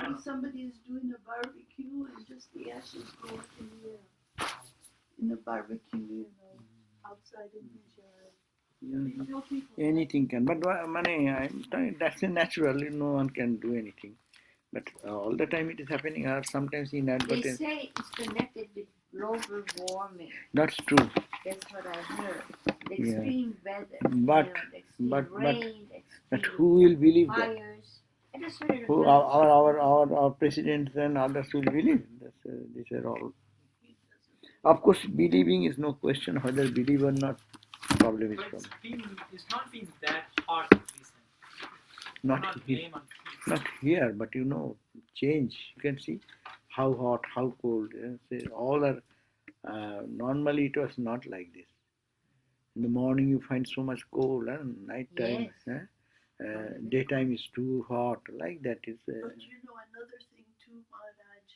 Maybe somebody is doing a barbecue and just the ashes go up in the air. In the barbecue, outside in his yard. Anything can, but that's natural. No one can do anything. But all the time it is happening, or sometimes inadvertent. They say it's connected with global warming. That's true. That's what I heard. The extreme weather, but the extreme rain, the extreme who will believe fires. that? I just heard it. Who our presidents and others will believe? These are all. Of course, believing is no question. Whether believe or not, problem is problem. It's not been that hot recently. Not here, but change. You can see how hot, how cold. All are. Normally, it was not like this. In the morning, you find so much cold, and night time, daytime is too hot. Like that is. But another thing too, Maharaj.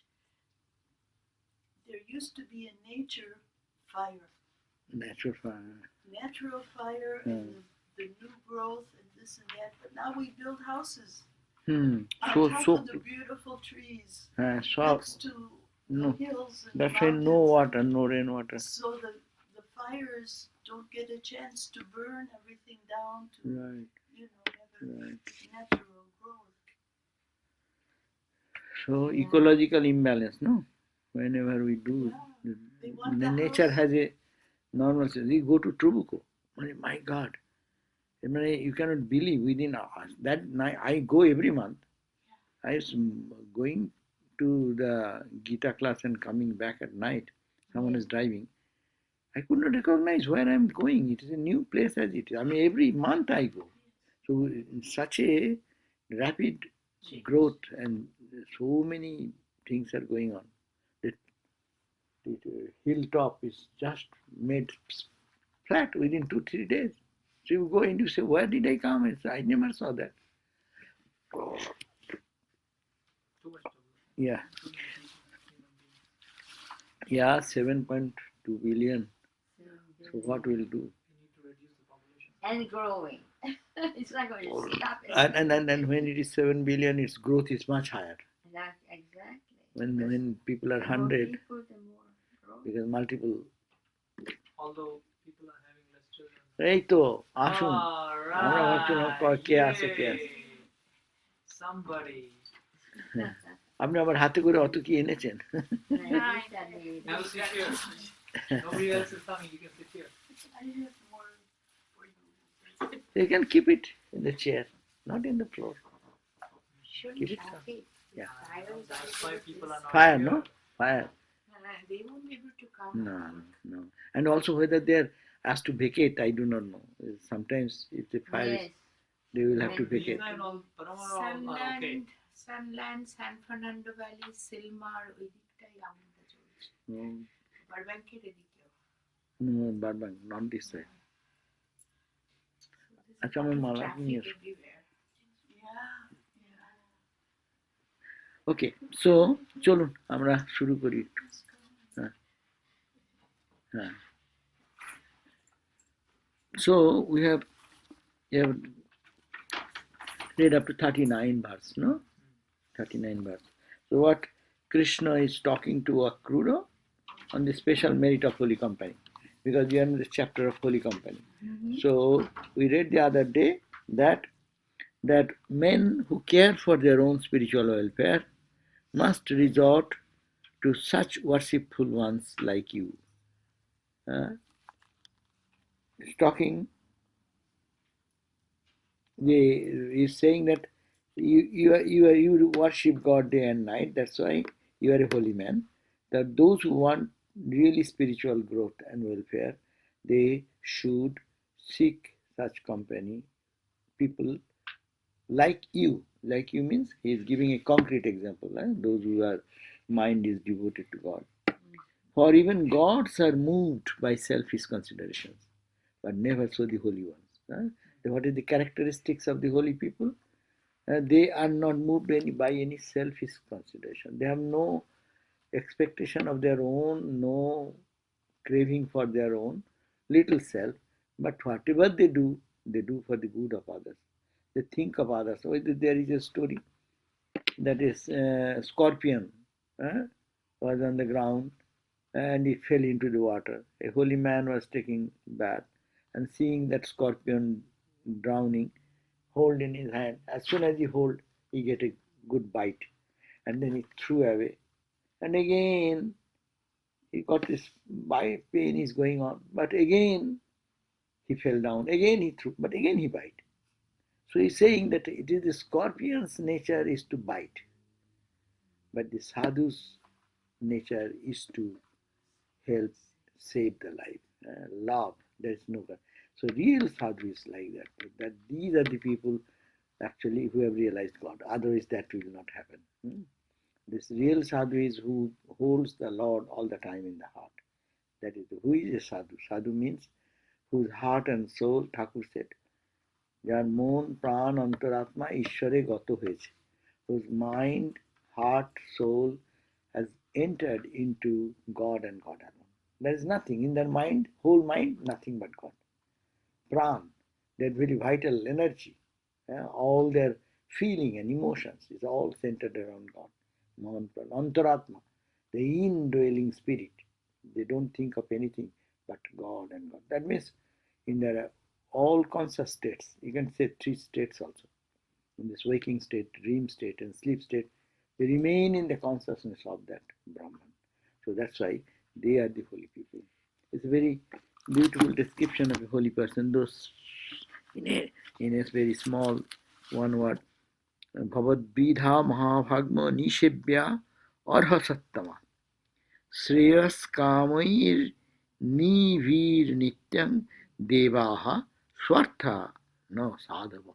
There used to be a nature fire. Natural fire. Natural fire and the new growth and this and that. But now we build houses. On top of the beautiful trees next to the hills and that's why no water, no rainwater. So the fires don't get a chance to burn everything down to have a natural growth. So ecological imbalance, no? Whenever we do, the nature has a normal sense. We go to Trubuco. My God. You cannot believe within hours. That night, I go every month. I was going to the Gita class and coming back at night. Someone is driving. I could not recognize where I am going. It is a new place as it is. Every month I go. So in such a rapid growth and so many things are going on. The hilltop is just made flat within 2-3 days. So you go and you say, where did I come? I never saw that. Yeah. Yeah, 7.2 billion. So what will do? And growing. It's not going to stop. And when it is 7 billion, its growth is much higher. Exactly. When people are 100, because multiple. Although people are having less children. এই তো আসুন আমরা ভাবছি কে আছে Somebody. আপনি আবার হাতে করে অত কি এনেছেন? Have a seat here. Nobody else is coming. You can sit here. I have more for you. You can keep it in the chair, not in the floor. Keep it. Yeah. That's why people are not Fire, here. no? Fire. They won't be able to come. No. And also whether they are asked to vacate, I do not know. Sometimes if the fire is, they will have to vacate. Sunland, San Fernando Valley, Silmar, ওই দিকটাই আগুনটা চলছে। বারবাঙ্কের এদিকেও। No, Burbank, not this side. আচ্ছা আমার মালা নিয়ে এসো। Okay, so চলুন আমরা শুরু করি। So we have read up to 39 verse, no? 39 verse. So what Krishna is talking to Akrura on the special merit of holy company, because we are in the chapter of holy company. So we read the other day that men who care for their own spiritual welfare must resort to such worshipful ones like you. He's talking, he's saying that you worship God day and night, that's why you are a holy man. That those who want really spiritual growth and welfare, they should seek such company, people like you. Like you means he is giving a concrete example, those who are mind is devoted to God. For even gods are moved by selfish considerations, but never so the holy ones. What is the characteristics of the holy people? They are not moved by any selfish consideration. They have no expectation of their own, no craving for their own little self, but whatever they do for the good of others. They think of others. So there is a story that is scorpion, was on the ground and he fell into the water. A holy man was taking bath and seeing that scorpion drowning, hold in his hand. As soon as he hold, he get a good bite, and then he threw away. And again, he got this bite, pain is going on, but again he fell down. Again he threw, but again he bite. So he's saying that it is the scorpion's nature is to bite, but the sadhu's nature is to help save the life. Love, there is no God. So real sadhu is like that. That these are the people actually who have realized God. Otherwise that will not happen. This real sadhu is who holds the Lord all the time in the heart. That is who is a sadhu. Sadhu means whose heart and soul, Thakur said, যার মন প্রাণ অন্তরাত্মা ঈশ্বরে গত হয়েছে, whose mind, heart, soul has entered into God and God alone. There is nothing in their mind, whole mind, nothing but God. Pran, their very vital energy, all their feeling and emotions is all centered around God. Mohan Pran, Antaratma, the indwelling spirit. They don't think of anything but God and God. That means in their all conscious states, you can say 3 states also. In this waking state, dream state and sleep state, they remain in the consciousness of that Brahman. So that's why they are the holy people. It's a very beautiful description of a holy person. Those in a very small one word, Bhavad Bidha Mahabhagma Nishebhya Arha Sattama Shreyas Kamair Nivir Nityam Devaha Swartha no Sadhava.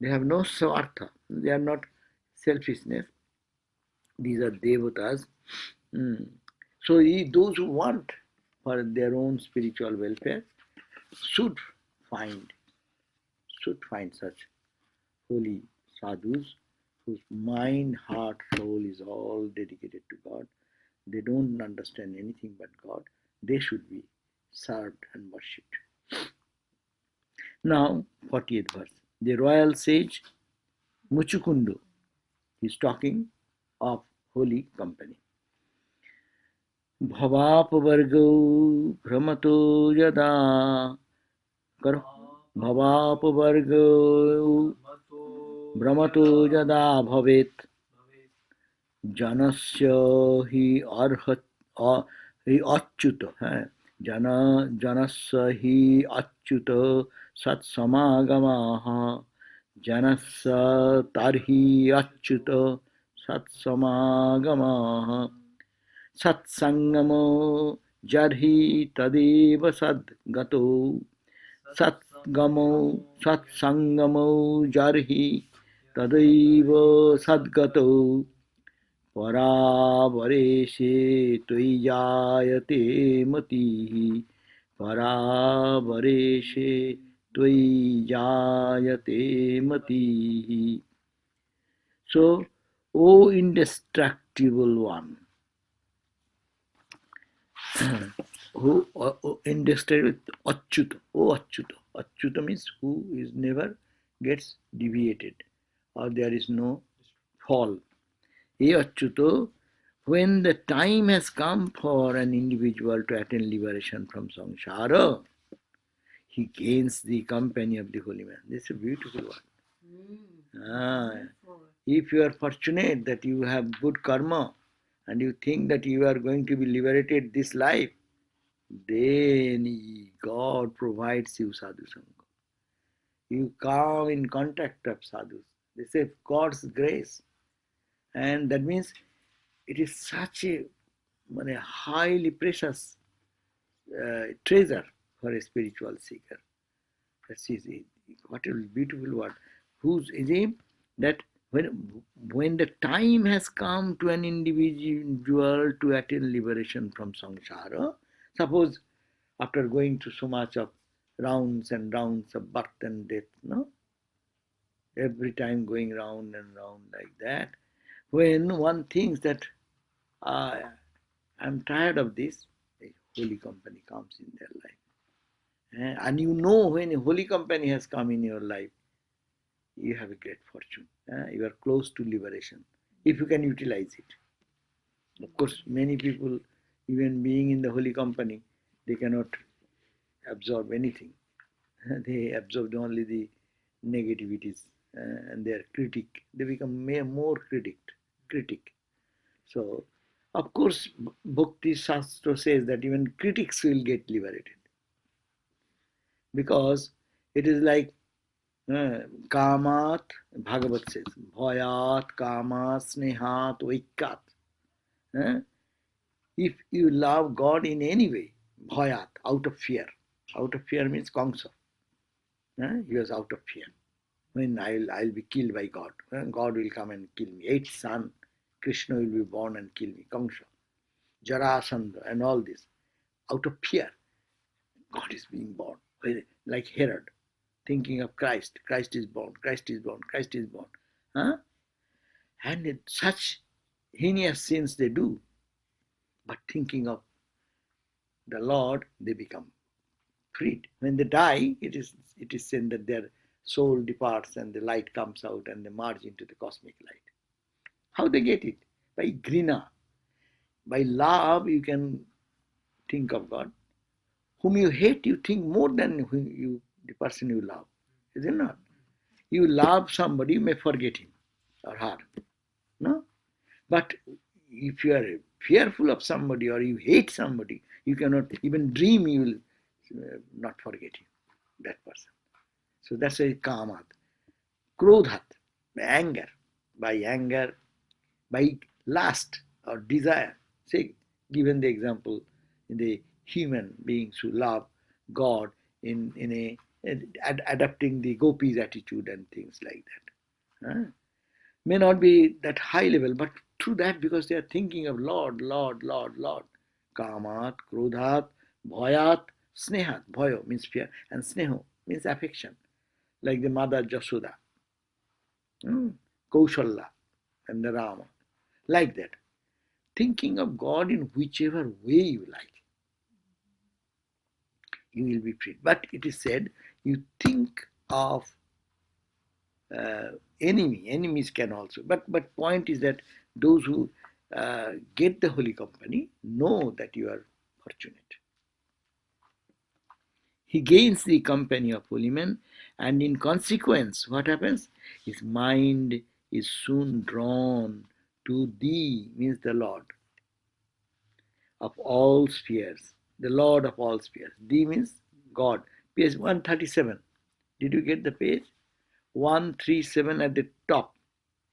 They have no swartha. They are not selfishness. These are devatas. So those who want for their own spiritual welfare should find such holy sadhus whose mind, heart, soul is all dedicated to God. They don't understand anything but God. They should be served and worshipped. Now, 40th verse. The royal sage Muchukundu is talking of holy company. Bhavapavargo brahmato yada karo Bhavapavargo brahmato yada bhavet janasya hi arhat hi achyuta janasya hi achyuta sat samagamaha janasya tarhi achyuta sat samagamaha satsangamo jarhi tadeva sadgato satsangamo jarhi tadeva sadgato paravareshe tvijayate matihi paravareshe tvijayate matihi. So, O indestructible one, who indestructible Achyuta, O Achyuta. Achyuta means who is never gets deviated or there is no fall. Hey Achyuta, when the time has come for an individual to attain liberation from samsara, he gains the company of the holy man. This is a beautiful one. If you are fortunate that you have good karma and you think that you are going to be liberated this life, then God provides you sadhu sangha. You come in contact of sadhus. They say God's grace. And that means it is such a highly precious treasure for a spiritual seeker. That is what a beautiful word. Whose aim that when the time has come to an individual to attain liberation from samsara, suppose after going through so much of rounds and rounds of birth and death, every time going round and round like that, when one thinks that I'm tired of this, a holy company comes in their life. And you know when a holy company has come in your life, you have a great fortune. You are close to liberation. if you can utilize it. Of course, many people, even being in the holy company, they cannot absorb anything. They absorb only the negativities and they are critic. They become more critic. So, of course, Bhakti Shastra says that even critics will get liberated. Because it is like Kamat, Bhagavat says, Bhayat, Kamat, Snehat, Vaikat. If you love God in any way, Bhayat, out of fear. Out of fear means Kamsa. He was out of fear. When I'll be killed by God. God will come and kill me. Eighth son, Krishna will be born and kill me. Kamsa, Jarasandha and all this. Out of fear, God is being born. Like Herod, thinking of Christ. Christ is born, Christ is born, Christ is born. And such heinous sins they do. But thinking of the Lord, they become freed. When they die, it is said that their soul departs and the light comes out and they merge into the cosmic light. How they get it? By grina. By love, you can think of God. Whom you hate, you think more than the person you love. Is it not? You love somebody, you may forget him or her. No? But if you are fearful of somebody or you hate somebody, you cannot even dream you will not forget him, that person. So that's why kamat. Krodhat, by anger, by lust or desire. Say, given the example, the human beings who love God in adapting the gopis attitude and things like that. May not be that high level, but through that, because they are thinking of Lord, Lord, Lord, Lord. Kamat, Krodhat, Bhayat, Snehat. Bhayo means fear, and Sneho means affection. Like the mother Jasoda, Kaushalya, and the Rama. Like that. Thinking of God in whichever way you like, you will be free. But it is said, you think of enemies can also. But point is that those who get the holy company know that you are fortunate. He gains the company of holy men, and in consequence, what happens? His mind is soon drawn to thee, means the Lord of all spheres, the Lord of all spheres. Thee means God. Page 137. Did you get the page? 137 at the top,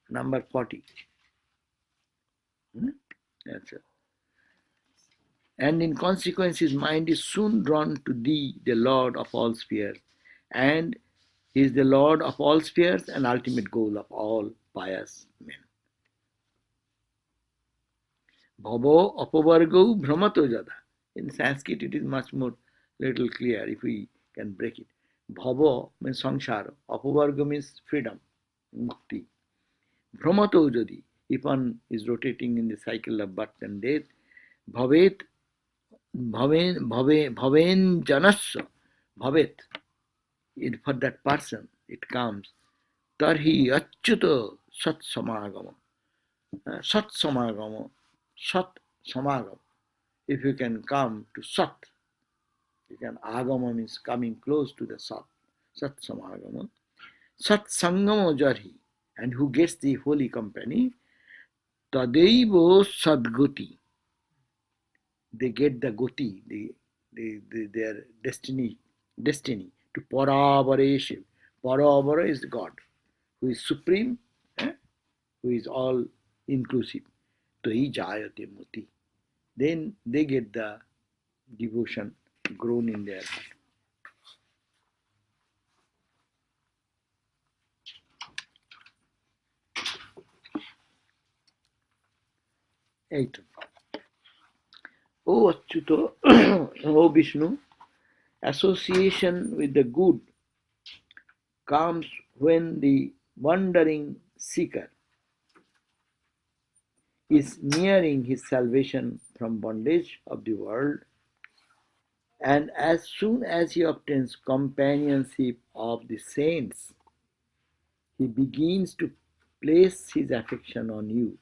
number 40. That's it. And in consequence, his mind is soon drawn to thee, the Lord of all spheres. And he is the Lord of all spheres and ultimate goal of all pious men. Bhavo apavargo brahmato jada. In Sanskrit, it is much more little clear if we can break it. Bhavo means samsara. Apavargo means freedom, mukti. Brahmato jadi. If one is rotating in the cycle of birth and death, bhavet bhaven janasya bhavet. For that person, it comes. Tarhi achyuta sat samagama. Sat samagama. Sat samagama. If you can come to sat, you can agama means coming close to the sat. Sat samagama. Sat sangama jarhi. And who gets the holy company, tadaivo sadgoti. They get the goti, their destiny to Paravareshiv. Paravara is God, who is supreme, who is all inclusive. Toi jayate muti. Then they get the devotion grown in their heart. Eight. O Achyuta, O Vishnu, association with the good comes when the wandering seeker is nearing his salvation from bondage of the world, and as soon as he obtains companionship of the saints, he begins to place his affection on you,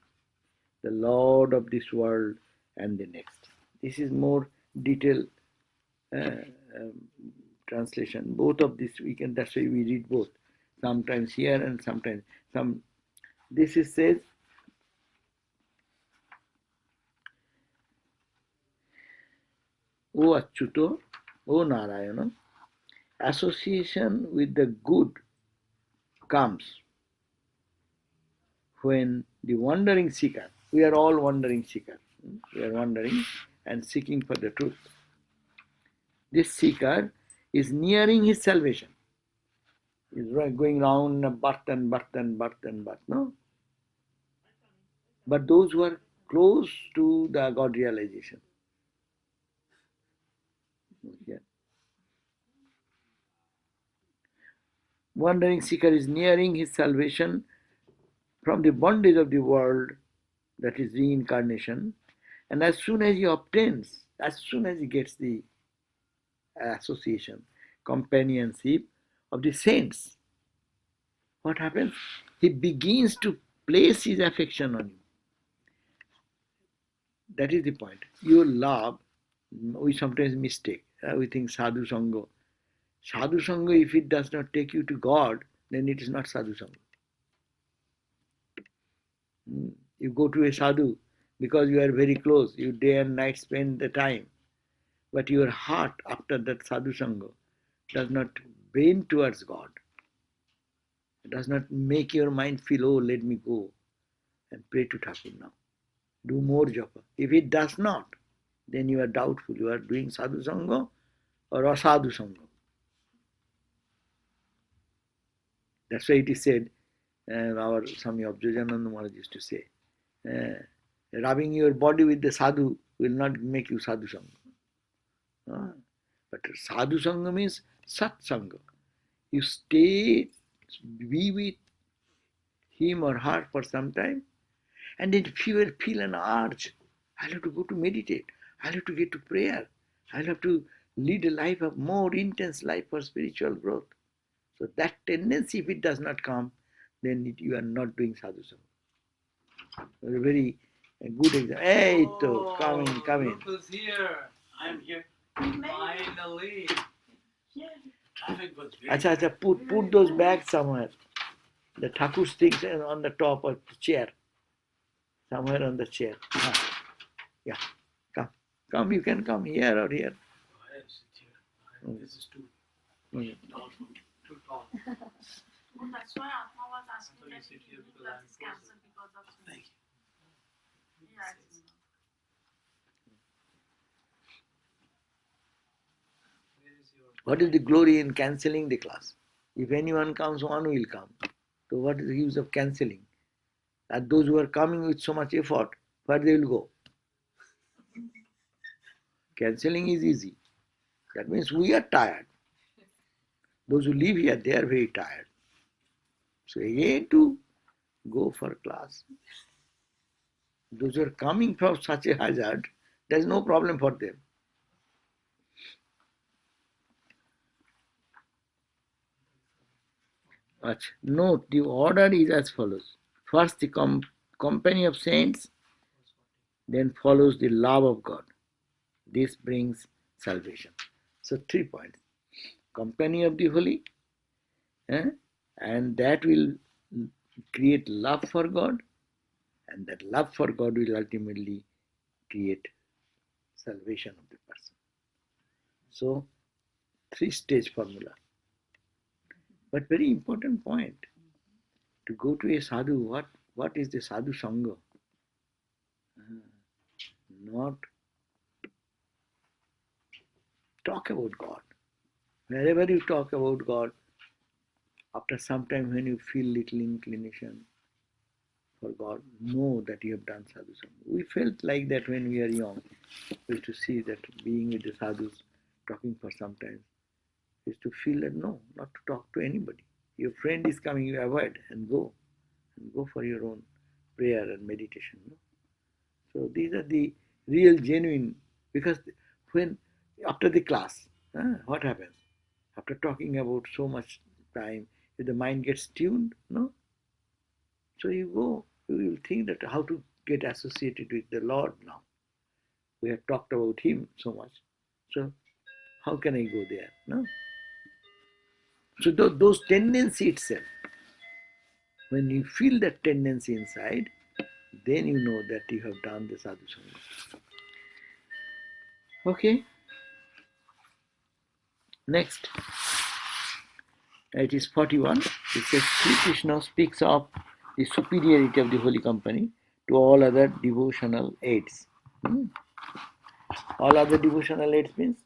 the Lord of this world and the next. This is more detailed translation. Both of this we can, that's why we read both. Sometimes here and sometimes some. This is says, O Achyuto, O Narayana, association with the good comes when the wandering seeker, we are all wandering seekers, we are wandering and seeking for the truth. This seeker is nearing his salvation. He is going round birth and birth and birth and birth, no? But those who are close to the God realization, yeah. Wandering seeker is nearing his salvation from the bondage of the world, that is reincarnation, and as soon as he obtains, as soon as he gets the association, companionship of the saints, what happens? He begins to place his affection on you. That is the point. Your love, we sometimes mistake. We think sadhu sangha. Sadhu sangha, if it does not take you to God, then it is not sadhu sangha. You go to a sadhu because you are very close. You day and night spend the time. But your heart after that sadhu sangha does not bend towards God. It does not make your mind feel, oh, let me go and pray to Thakur now. Do more japa. If it does not, then you are doubtful. You are doing sadhu sangha or asadhu sangha. That's why it is said, our Swami Sarvadevananda Maharaj used to say, rubbing your body with the sadhu will not make you sadhu sangha. But sadhu sangha means sat sangha. You stay, be with him or her for some time, and then if you will feel an urge, I'll have to go to meditate, I'll have to get to prayer, I'll have to lead a life of more intense life for spiritual growth. So that tendency, if it does not come, then you are not doing sadhu sangha. A very good example. Hey, come in, come in. Look who's here. I'm here. Finally. Yeah. Traffic was very Acha, put those bags somewhere. The Thakur's things on the top of the chair. Somewhere on the chair. Yeah, come, you can come here or here. I sit here. This is too tall. Too tall. Well, that's why Atma was asking So you that sit here he because I'm is closer. cancelled because of Thank you. yeah. Where is your... What is the glory in cancelling the class? If anyone comes, one will come. So what is the use of cancelling? And those who are coming with so much effort, where they will go? Cancelling is easy. That means we are tired. Those who live here, they are very tired. So again to go for class. Those who are coming from such a hazard, there is no problem for them. Note, the order is as follows. First, the company of saints, then follows the love of God. This brings salvation. So 3 points. Company of the holy, and that will create love for God, and that love for God will ultimately create salvation of the person. So 3-stage formula. But very important point. To go to a sadhu, what is the sadhu sangha? Not talk about God. Wherever you talk about God, after some time when you feel little inclination for God, know that you have done sadhu sangha. We felt like that when we are young. We used to see that being with the sadhus, talking for some time, we used to feel that no, not to talk to anybody. Your friend is coming, you avoid and go for your own prayer and meditation. No? So these are the real genuine, because when after the class, what happens? After talking about so much time, if the mind gets tuned, no? So you go, you will think that how to get associated with the Lord now. We have talked about Him so much. So how can I go there? No. So those tendency itself, when you feel that tendency inside, then you know that you have done the sadhu sangha. Okay. Next, it is 41. It says Sri Krishna speaks of the superiority of the holy company to all other devotional aids. All other devotional aids means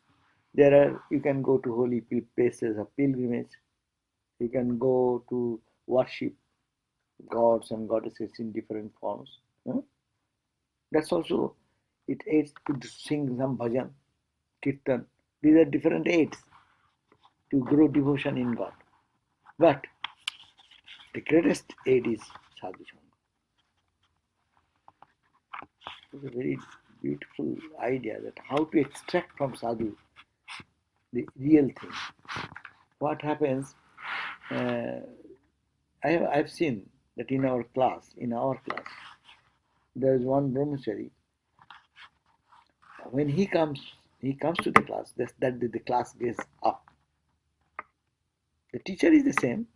you can go to holy places of pilgrimage, you can go to worship gods and goddesses in different forms. That's also, it aids to sing some bhajan, kirtan. These are different aids to grow devotion in God. But the greatest aid is sadhu sangha. It's a very beautiful idea that how to extract from sadhu the real thing. What happens? I've seen that in our class, there is one brahmachari. When he comes to the class. That the class gets up. The teacher is the same,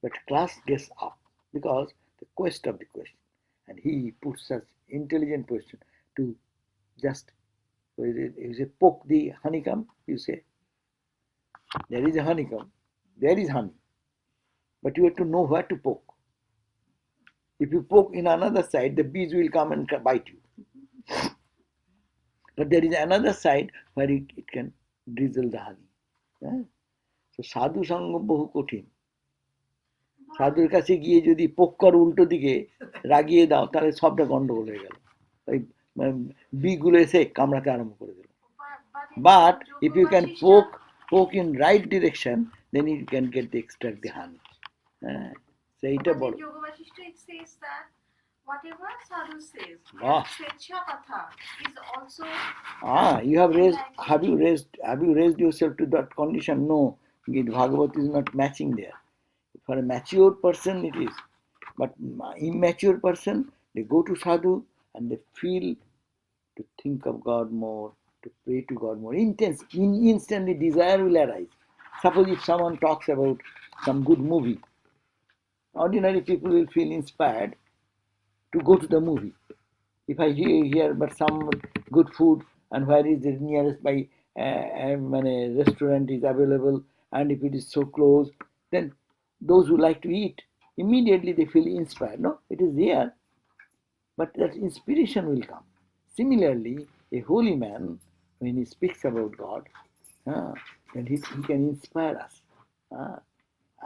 but class gets up because the quest of the question, and he puts such intelligent question to just you say poke the honeycomb. You say there is a honeycomb, there is honey, but you have to know where to poke. If you poke in another side, the bees will come and bite you. But there is another side where it can drizzle the honey. So sadhu sangha বহু কঠিন। সাধুর কাছে গিয়ে যদি পোক কর উল্টো দিকে রাগিয়ে দাও তাহলে সবটা গন্ডগোল হয়ে গেল, ওই বিগুলো এসে কামড়াতে আরম্ভ করে দিল। But if you can poke in right direction, then you can get the extract the honey. সেইটা বলো। It says that whatever sadhu says, Svecha Katha is also. Have you raised yourself to that condition? No, Bhagavad is not matching there. For a mature person it is, but immature person, they go to sadhu and they feel to think of God more, to pray to God more. Instantly desire will arise. Suppose if someone talks about some good movie, ordinary people will feel inspired to go to the movie. If I hear but some good food and where is the nearest by restaurant is available, and if it is so close, then those who like to eat, immediately they feel inspired. No, it is there, but that inspiration will come. Similarly, a holy man, when he speaks about God, then he can inspire us.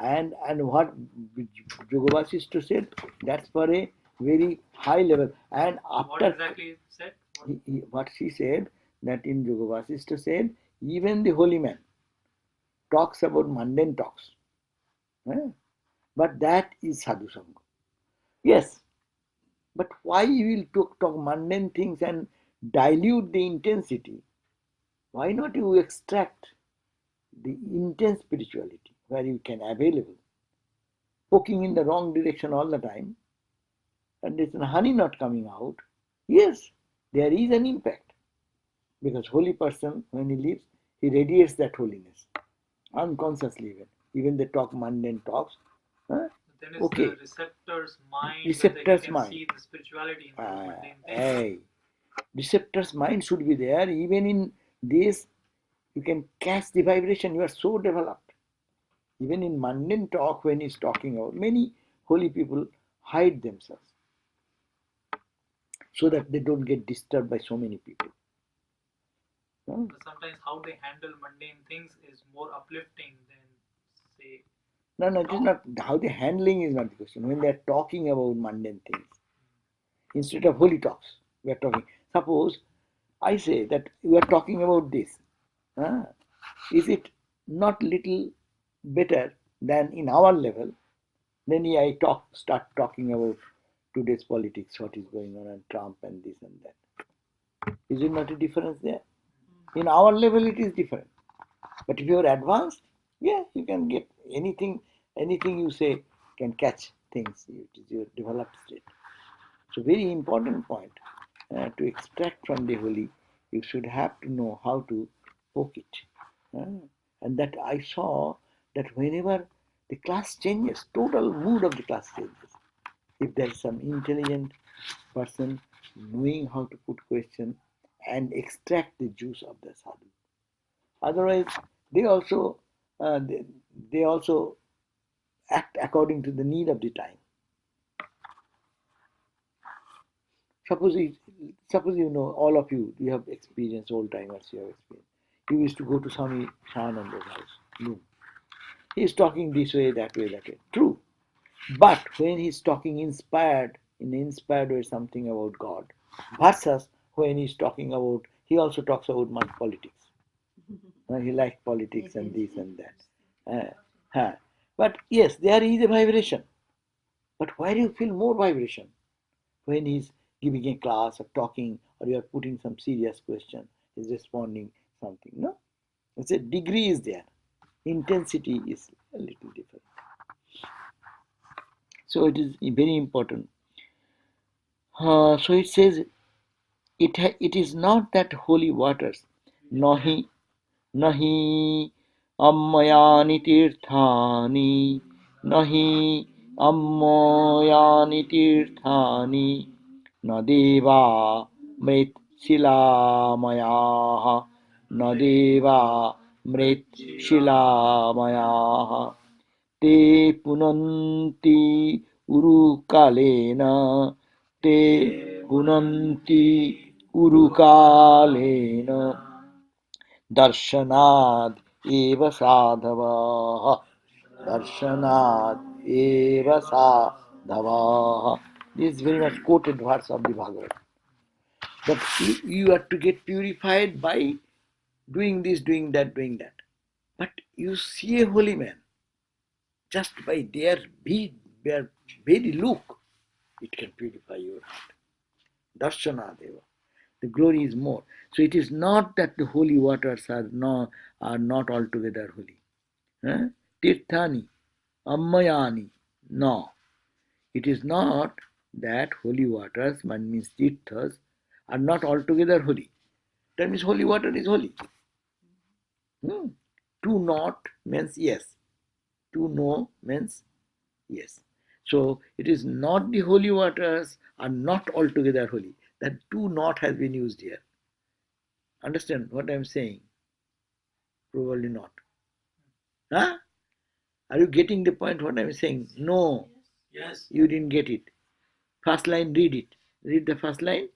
And what Yoga Vasishtha said, that's for a very high level. And after what exactly said? What she said, that in Yoga Vasishtha said, even the holy man talks about mundane talks. But that is sadhu sangha. Yes, but why you will talk mundane things and dilute the intensity? Why not you extract the intense spirituality where you can available? Poking in the wrong direction all the time, and there's honey not coming out. Yes, there is an impact, because holy person, when he lives, he radiates that holiness unconsciously. Even they talk mundane talks. Then it's okay. The receptor's mind. Receptor's mind. See the spirituality in those mundane things. Receptor's mind should be there. Even in this, you can catch the vibration. You are so developed. Even in mundane talk, when he's talking about, many holy people hide themselves so that they don't get disturbed by so many people. Sometimes how they handle mundane things is more uplifting than, say. No, it is not. How the handling is not the question. When they are talking about mundane things, instead of holy talks, we are talking. Suppose I say that we are talking about this. Is it not little better than in our level? Then I start talking about today's politics, what is going on, and Trump and this and that. Is it not a difference there? In our level it is different. But if you are advanced, yeah, you can get anything you say can catch things. It is your developed state. So very important point. To extract from the holy, you should have to know how to poke it. And that I saw that whenever the class changes, total mood of the class changes. If there is some intelligent person knowing how to put question and extract the juice of the sadhu. Otherwise, they also uh, they, they also act according to the need of the time. Suppose you know, all of you have experience, old timers you have experience. You used to go to Swami Sarvadevananda's house. He is talking this way, that way, that way. True. But when he is talking inspired, in inspired way something about God, versus when he is talking about, he also talks about politics. He likes politics and this and that. But yes, there is a vibration. But where do you feel more vibration? When he's giving a class or talking, or you are putting some serious question, he's responding something. No? It's a degree is there. Intensity is a little different. So it is very important. So it says, it is not that holy waters, nahi ammayani tirthani, nahi ammayani tirthani, na deva mrit shilamayaha, na deva mrit shilamayaha, te punanti urukalena, te punanti urukalena, darshanaad eva sadhavaha, darshanaad eva sadhavaha. This is very much quoted verse of the Bhagavad. That you are to get purified by doing this, doing that, doing that. But you see a holy man, just by their very look, it can purify your heart. Darshana Deva. The glory is more. So it is not that the holy waters are not altogether holy. Tirthani, Ammayani. No. It is not that holy waters, one means tirthas, are not altogether holy. That means holy water is holy. To not means yes. To know means yes. So it is not the holy waters are not altogether holy. That to not has been used here. Understand what I am saying? Probably not. Huh? Are you getting the point what I am saying? No. Yes. You didn't get it. First line, read it. Read the first line.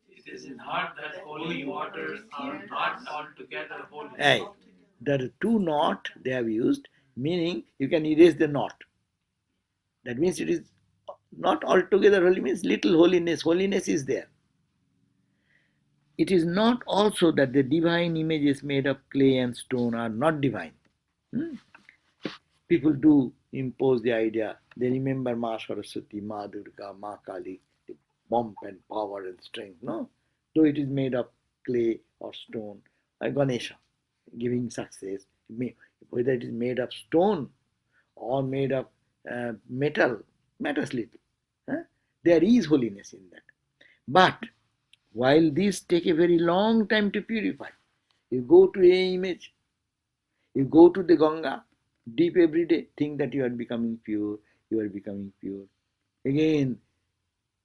It is not that holy waters are not altogether holy. Hey, the two not they have used, meaning you can erase the not. That means it is not altogether holy, means little holiness. Holiness is there. It is not also that the divine images made of clay and stone are not divine. People do impose the idea. They remember Ma Saraswati, Ma Durga, Ma Kali, the pomp and power and strength. No, though it is made of clay or stone, like Ganesha, giving success. Whether it is made of stone or made of metal, matters little. There is holiness in that. But while these take a very long time to purify, you go to a image, you go to the Ganga, deep every day, think that you are becoming pure, you are becoming pure. Again,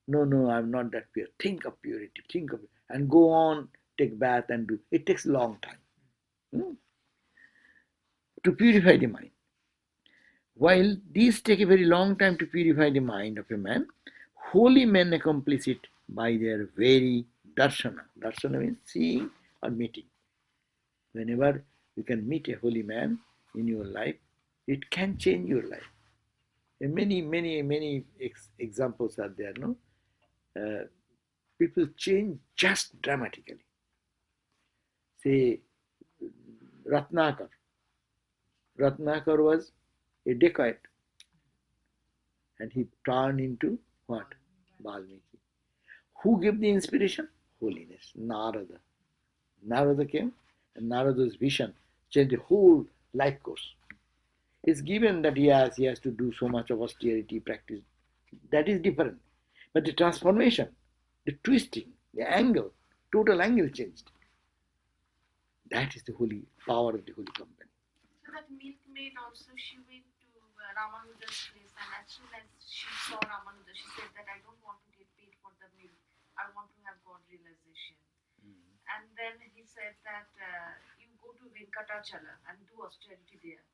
no, I am not that pure. Think of purity, think of it, and go on, take bath and do. It takes a long time to purify the mind. While these take a very long time to purify the mind of a man, holy men accomplish it by their very darshana. Darshana means seeing or meeting. Whenever you can meet a holy man in your life, it can change your life. And many examples are there, no? People change just dramatically. Say, Ratnakar. Ratnakar was a dacoit, and he turned into what? Valmiki. Who gave the inspiration? Holiness. Narada. Narada came, and Narada's vision changed the whole life course. It's given that he has to do so much of austerity, practice That is different. But the transformation, the twisting, the angle, total angle changed. That is the holy power of the holy company. So that milkmaid also, she went to Ramanuja's place, and as soon as she saw Ramanuja, she said that I don't want to get paid for the milk. I want to have God realization. And then he said that you go to Venkatachala and do austerity there.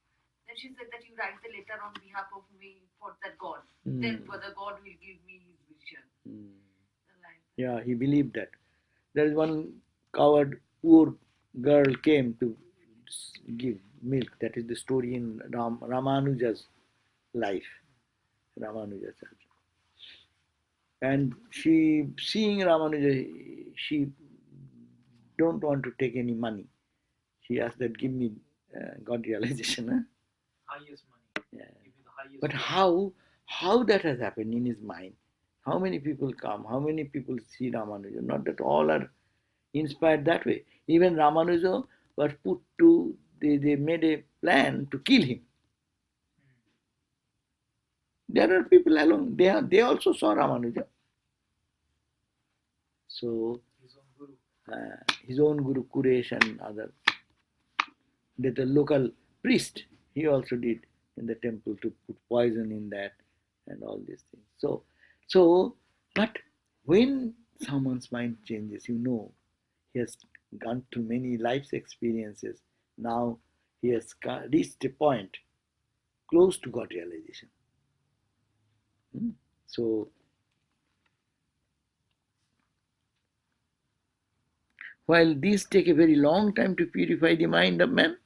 Then she said that you write the letter on behalf of me for that God. Then whether God will give me his vision. Yeah, he believed that. There is one coward poor girl came to give milk. That is the story in Ramanuja's life. Ramanuja's life. And she, seeing Ramanuja, she don't want to take any money. She asked that, give me God realization. Huh? Highest money. Yeah. Give me the highest But money. how that has happened in his mind? How many people come? How many people see Ramanuja? Not that all are inspired that way. Even Ramanuja was put to, they made a plan to kill him. There are people along, they also saw Ramanuja. So, his own Guru Kuresh and other, the local priest, he also did in the temple to put poison in that and all these things. But when someone's mind changes, he has gone through many life's experiences. Now he has reached a point close to God realization. So, while these take a very long time to purify the mind of man,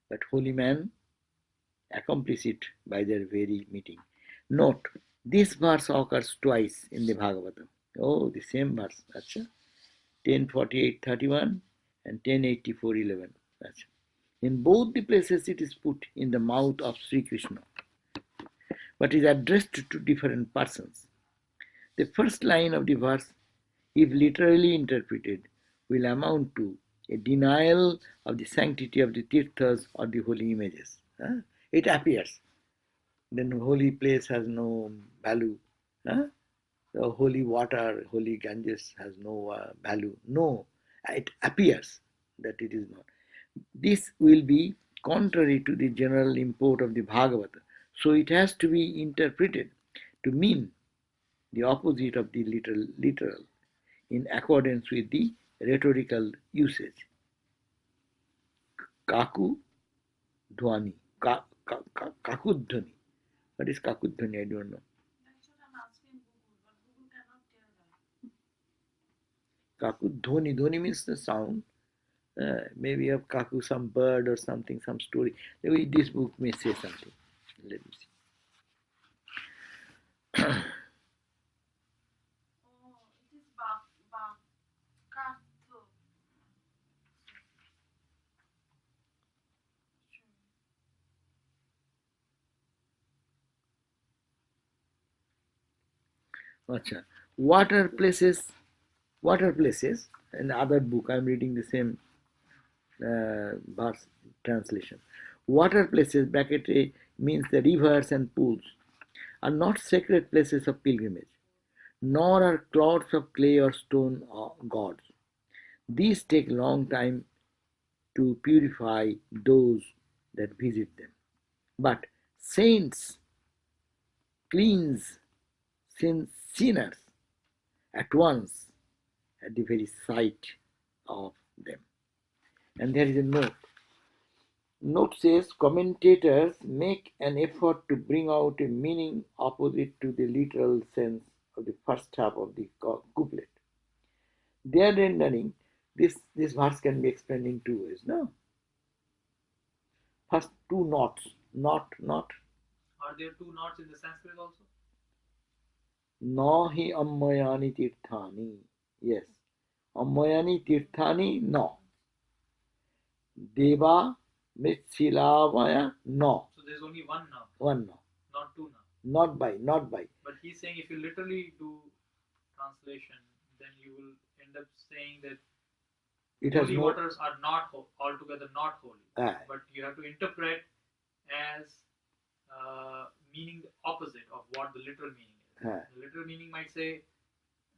but holy men accomplish it by their very meeting. Note, this verse occurs twice in the Bhagavatam. Oh, the same verse. Achha. 10:48:31 and 10:84:11. Achha. In both the places it is put in the mouth of Sri Krishna, but is addressed to different persons. The first line of the verse, if literally interpreted, will amount to a denial of the sanctity of the tirthas or the holy images. It appears. Then holy place has no value. The holy water, holy Ganges has no value. No, it appears that it is not. This will be contrary to the general import of the Bhagavata. So it has to be interpreted to mean the opposite of the literal in accordance with the rhetorical usage. Kaku dhwani. Kakudhwani. What is kakudhwani? I don't know. That's what I'm asking Google, but Google cannot tell that. Kaku dhoni. Dhoni means the sound. Maybe you have kaku, some bird or something, some story. Maybe this book may say something. Let me see. Oh, it is Bakathu. Acha. Water places. In the other book, I am reading the same verse translation. Water places, bracket A, means the rivers and pools, are not sacred places of pilgrimage, nor are clods of clay or stone gods. These take long time to purify those that visit them. But saints cleanse sinners at once at the very sight of them. And there is a note. Note says commentators make an effort to bring out a meaning opposite to the literal sense of the first half of the couplet. Their rendering, this verse can be explained in two ways. No? First, two knots. Not. Are there two knots in the Sanskrit also? No hi ammayani tirthani. Yes. Ammayani tirthani, no. Deva Mithilavaya, no. So there's only one now. One no. Not two now. Not by. But he's saying if you literally do translation, then you will end up saying that it holy waters are not altogether not holy. But you have to interpret as meaning the opposite of what the literal meaning is. The literal meaning might say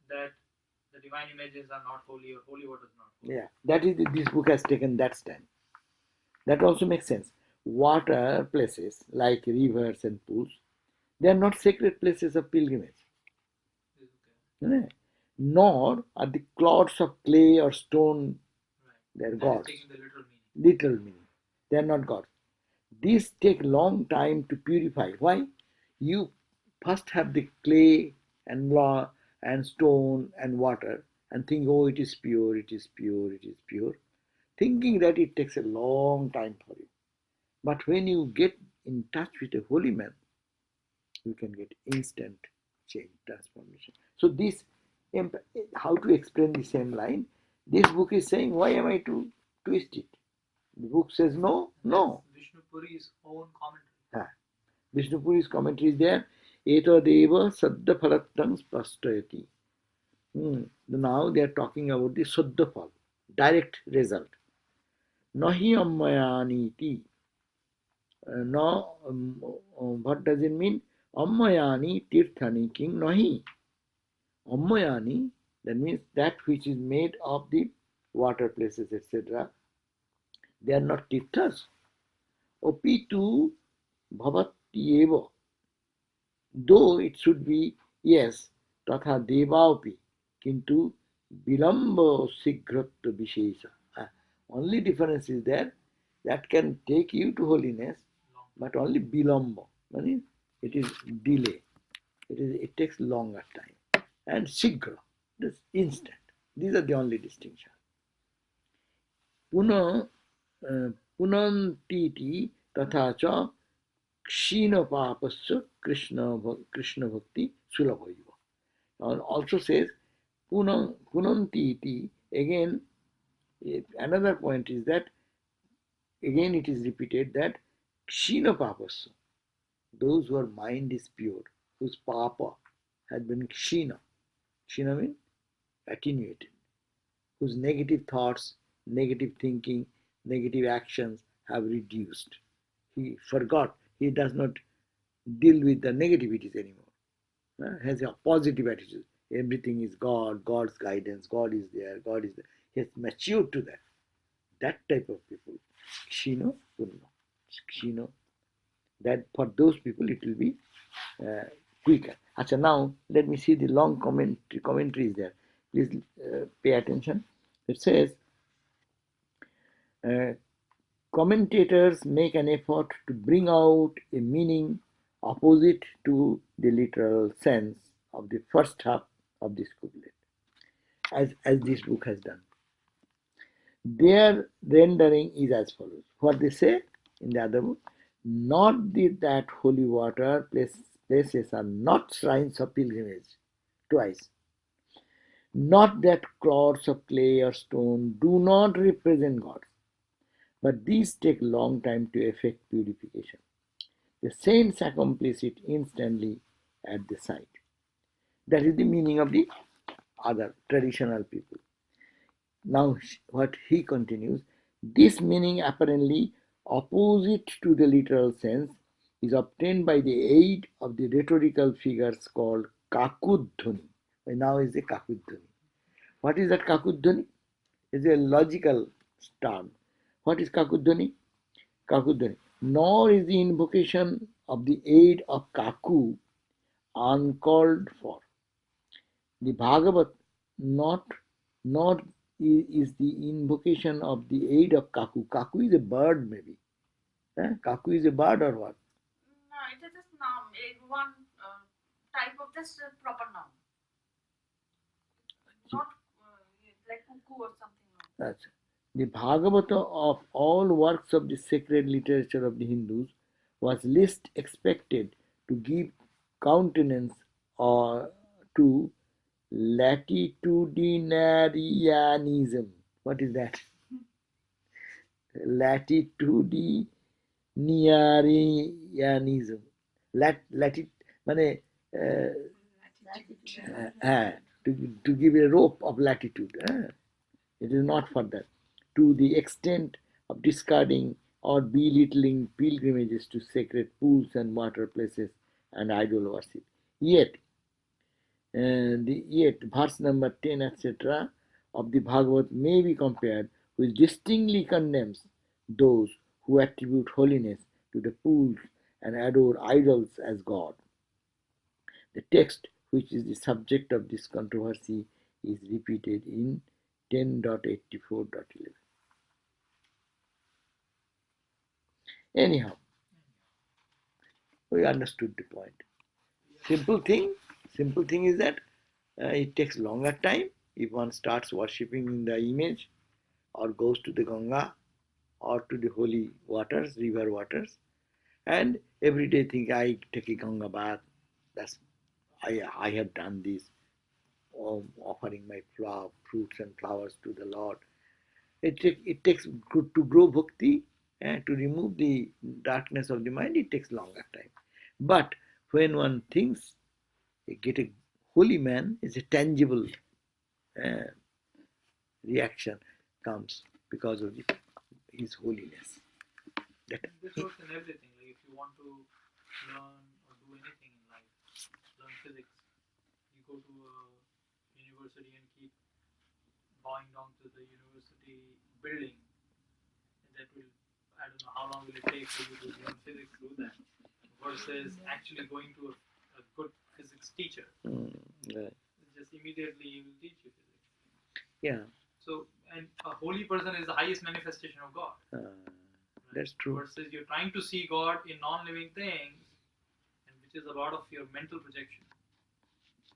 that the divine images are not holy or holy water is not holy. Yeah, that is, this book has taken that stand. That also makes sense. Water places like rivers and pools, they are not sacred places of pilgrimage. Okay. Nor are the clods of clay or stone, they are gods. Taking the literal meaning. Literal meaning. They are not gods. These take long time to purify. Why? You first have the clay and stone and water and think, oh, it is pure, it is pure, it is pure, thinking that it takes a long time for you. But when you get in touch with a holy man, you can get instant change, transformation. So this, how to explain the same line? This book is saying, why am I to twist it? The book says no, no. Vishnupuri's own commentary. Vishnupuri's commentary is there. Etadeva saddha phalattam spashtayati. Now they are talking about the saddha phal, direct result. Nahi ammayaniti. No, what does it mean? Ammayani tirthani king nahi. Ammayani, that means that which is made of the water places, etc. They are not tirthas. Opitu bhavatyeva. Though it should be, yes, tatha devaopi, kintu bilamba sigratva vishesha. Only difference is there, that can take you to holiness, but only bilamba, meaning it is delay. It takes longer time. And sigra, this instant. These are the only distinctions. Punantiti tatha cha kshina papasya Krishna bhakti sulabhaiva. Also says punantiti. Again, another point is that again it is repeated that kshina papasya, those whose mind is pure, whose papa had been kshina. Kshina means attenuated, whose negative thoughts, negative thinking, negative actions have reduced. He forgot, he does not deal with the negativities anymore. Has a positive attitude. Everything is God, God's guidance, God is there, God is there. He has matured to that. That type of people. Kshino, Purna. Kshino. That for those people it will be quicker. Achha, now let me see the long commentaries there. Please pay attention. It says, commentators make an effort to bring out a meaning opposite to the literal sense of the first half of this couplet, as this book has done. Their rendering is as follows. What they say in the other book, not that holy water places are not shrines of pilgrimage, twice. Not that clods of clay or stone do not represent God, but these take long time to effect purification. The saints accomplish it instantly at the site. That is the meaning of the other traditional people. Now, what he continues, this meaning apparently opposite to the literal sense is obtained by the aid of the rhetorical figures called kakuddhani. Now is the kakuddhani. What is that kakuddhani? It's a logical term. What is kakuddhani? Kakuddhani. Nor is the invocation of the aid of kaku uncalled for. The Bhagavat not is the invocation of the aid of kaku. Kaku is a bird, maybe. Kaku is a bird or what? No, it is just noun. One type of this proper noun. Not like cuckoo or something. That's the Bhagavata of all works of the sacred literature of the Hindus was least expected to give countenance or to latitudinarianism. What is that? Latitudinarianism. To give a rope of latitude. It is not for that. To the extent of discarding or belittling pilgrimages to sacred pools and water places and idol worship. Yet, Yet verse number 10, etc., of the Bhagavad may be compared, which distinctly condemns those who attribute holiness to the pools and adore idols as God. The text, which is the subject of this controversy, is repeated in 10.84.11. Anyhow, we understood the point. Simple thing is that it takes longer time if one starts worshipping the image or goes to the Ganga or to the holy waters, river waters, and every day think I take a Ganga bath. That's I have done this, offering my fruits and flowers to the Lord. It takes good to grow bhakti and to remove the darkness of the mind. It takes longer time. But when one thinks, get a holy man is a tangible reaction comes because of his holiness. This works in everything. Like if you want to learn or do anything in life, learn physics, you go to a university and keep bowing down to the university building, and that will, I don't know how long will it take for you to learn physics through that, versus actually going to a good physics teacher. Right. Just immediately he will teach you physics. Yeah. So, and a holy person is the highest manifestation of God. Right? That's true. Versus you're trying to see God in non-living things, and which is a lot of your mental projection.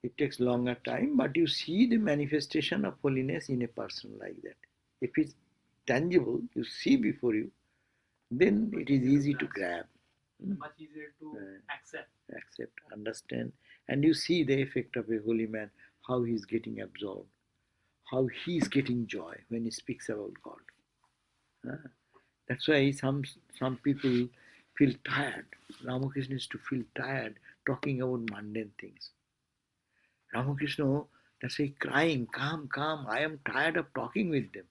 It takes longer time, but you see the manifestation of holiness in a person like that. If it's tangible, you see before you, then it is easy to grab. Much easier to accept, understand, and you see the effect of a holy man, how he is getting absorbed, how he is getting joy when he speaks about God. That's why some people feel tired. Ramakrishna used to feel tired talking about mundane things. Ramakrishna, that's why crying, come, I am tired of talking with them.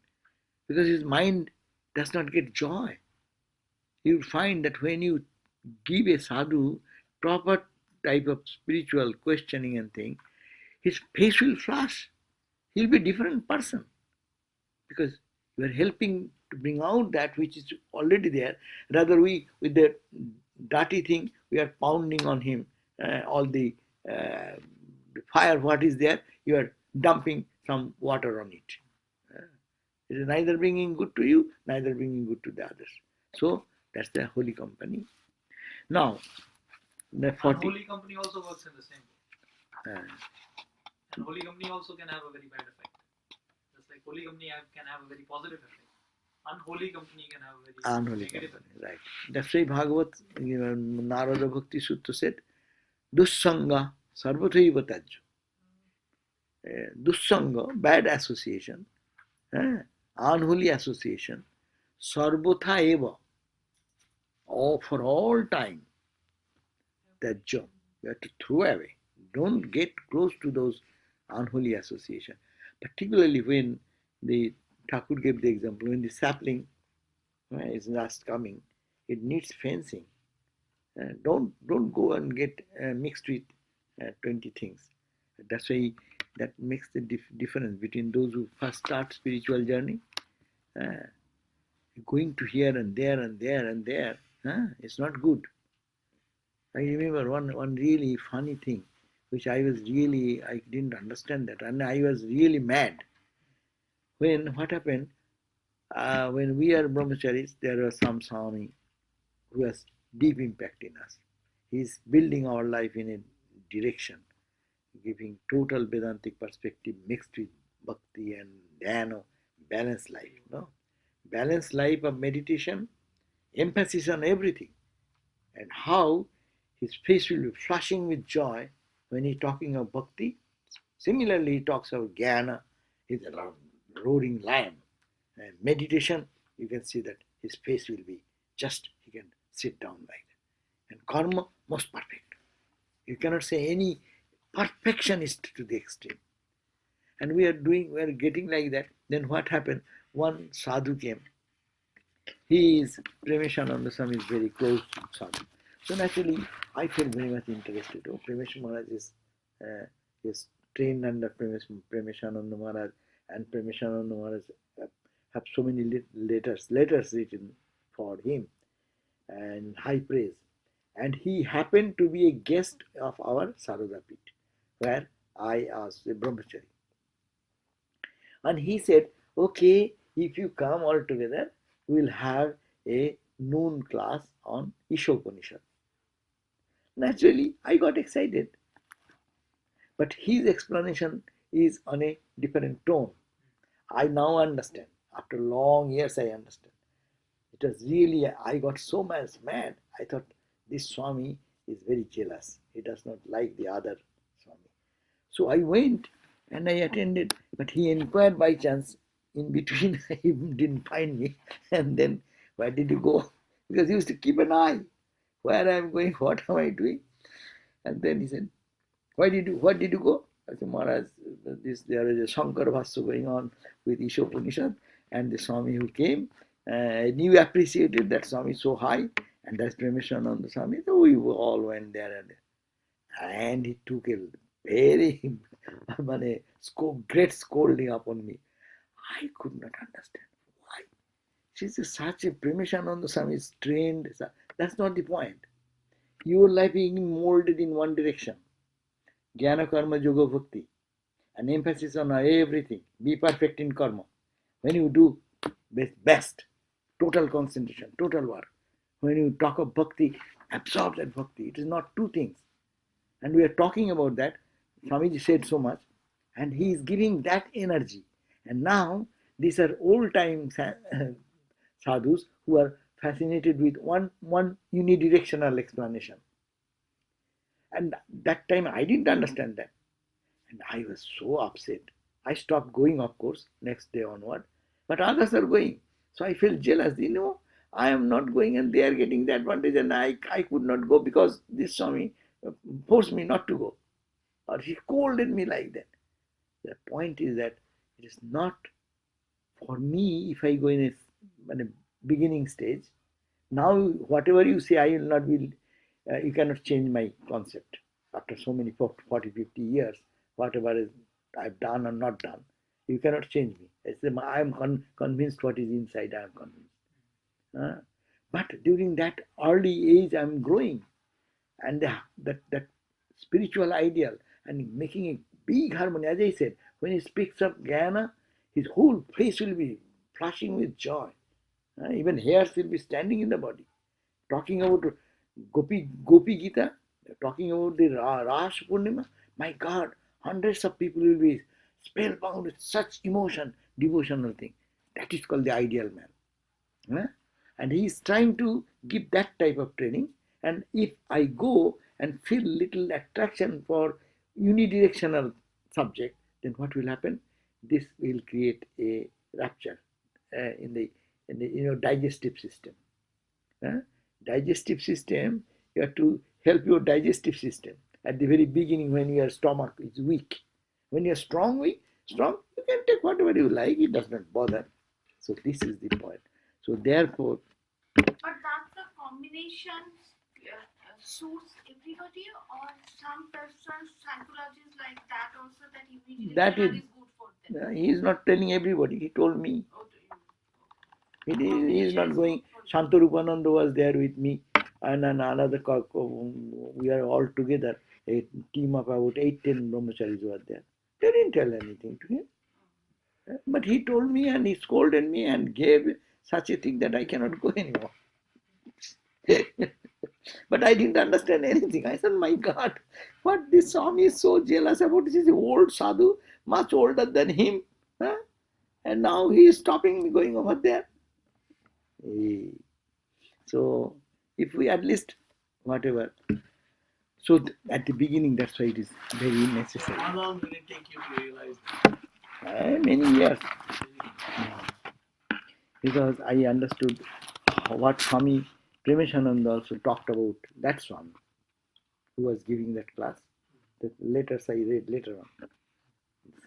Because his mind does not get joy. You find that when you give a sadhu proper type of spiritual questioning and thing, his face will flash. He'll be a different person. Because you are helping to bring out that which is already there. Rather, we, with the dirty thing, we are pounding on him. All the fire, what is there, you are dumping some water on it. It is neither bringing good to you, neither bringing good to the others. So, that's the holy company. Now, the 40. Unholy company also works in the same way. And holy company also can have a very bad effect. Just like holy company can have a very positive effect. Unholy company can have a very negative effect. Right. That's why Bhagavat, Narada Bhakti Sutta said, Dussanga sarvathaiva tajya. Dussanga, bad association, unholy association, sarvatha eva, for all time, tajya. You have to throw away. Don't get close to those unholy association. Particularly when the Thakur gave the example, when the sapling is just coming, it needs fencing. Don't go and get mixed with 20 things. That's why that makes the difference between those who first start spiritual journey, going to here and there and there and there. It's not good. I remember one really funny thing, which I didn't understand that, and I was really mad. What happened, when we are brahmacharis, there was some Swami who has deep impact in us. He's building our life in a direction, giving total Vedantic perspective mixed with bhakti and dhyana, balanced life. No? Balanced life of meditation, emphasis on everything, and how his face will be flashing with joy when he's talking of bhakti. Similarly, he talks of jnana, he's a roaring lion. And meditation, you can see that his face will be just, he can sit down like that. And karma, most perfect. You cannot say any perfectionist to the extreme. And we are getting like that. Then what happened? One sadhu came. He is, Premeshananda Swami is very close to sadhu. So naturally, I feel very much interested. Oh, Premesh Maharaj is trained under Premishananda Maharaj, and Premishananda Maharaj have so many letters written for him and high praise. And he happened to be a guest of our Sarada Pit, where I was a brahmachari. And he said, okay, if you come all together, we'll have a noon class on Ishopanishad. Naturally, I got excited. But his explanation is on a different tone. I now understand. After long years, I understand. It was really, I got so much mad. I thought, this Swami is very jealous. He does not like the other Swami. So I went and I attended, but he inquired by chance. In between, he didn't find me. And then, where did you go? Because he used to keep an eye. Where I am going, what am I doing? And then he said, what did you go? I said, Maharaj, there is a Shankar Bhasya going on with Ishopanishad, and the Swami who came, and you appreciated that Swami so high, and that's Premishananda Swami. So we all went there, and he took a very great scolding upon me. I could not understand why. She's such a Premishananda Swami is trained. That's not the point. Your life is molded in one direction. Jnana Karma Yoga Bhakti. An emphasis on everything. Be perfect in karma. When you do best, total concentration, total work. When you talk of bhakti, absorb that bhakti. It is not two things. And we are talking about that. Swamiji said so much. And he is giving that energy. And now, these are old-time sadhus who are fascinated with one unidirectional explanation. And that time I didn't understand that. And I was so upset. I stopped going, of course, next day onward. But others are going. So I felt jealous. I am not going and they are getting the advantage and I could not go because this Swami forced me not to go. Or he scolded me like that. The point is that it is not for me if I go in a beginning stage. Now, whatever you say, I will not be, you cannot change my concept. After so many 40, 50 years, whatever is I've done or not done, you cannot change me. I am convinced what is inside, I am convinced. But during that early age, I am growing. And that spiritual ideal and making a big harmony. As I said, when he speaks of Jnana, his whole face will be flashing with joy. Even hairs will be standing in the body. Talking about Gopi Gita, talking about the Rash Purnima, my God, hundreds of people will be spellbound with such emotion, devotional thing. That is called the ideal man. And he is trying to give that type of training. And if I go and feel little attraction for unidirectional subject, then what will happen? This will create a rupture in the digestive system. Digestive system, you have to help your digestive system at the very beginning when your stomach is weak. When you are strong, you can take whatever you like, it does not bother. So this is the point. So therefore, but that's the combination suits everybody, or some persons psychology is like that also, that immediately is good for them. He is not telling everybody, he told me. He is not going. Shantarupananda was there with me, and another, we are all together, a team of about 8-10 brahmacharis were there. They didn't tell anything to him. But he told me and he scolded me and gave such a thing that I cannot go anymore. But I didn't understand anything. I said, my God, what this Swami is so jealous about? This is an old sadhu, much older than him. And now he is stopping me going over there. So, if we at least, whatever. So, at the beginning, that's why it is very necessary. How long will it take you to realize that? Many years. Because I understood what Swami Premishananda also talked about, that Swami who was giving that class. The letters I read later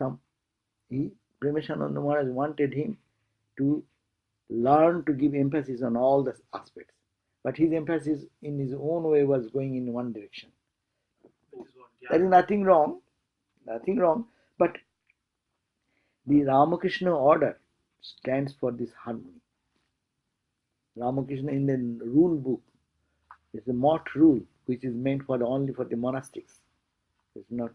on. Premishananda Maharaj wanted him to learn to give emphasis on all the aspects. But his emphasis in his own way was going in one direction. There is nothing wrong. nothing wrong. But the Ramakrishna order stands for this harmony. Ramakrishna in the rule book is the mott rule, which is meant for only for the monastics. It's not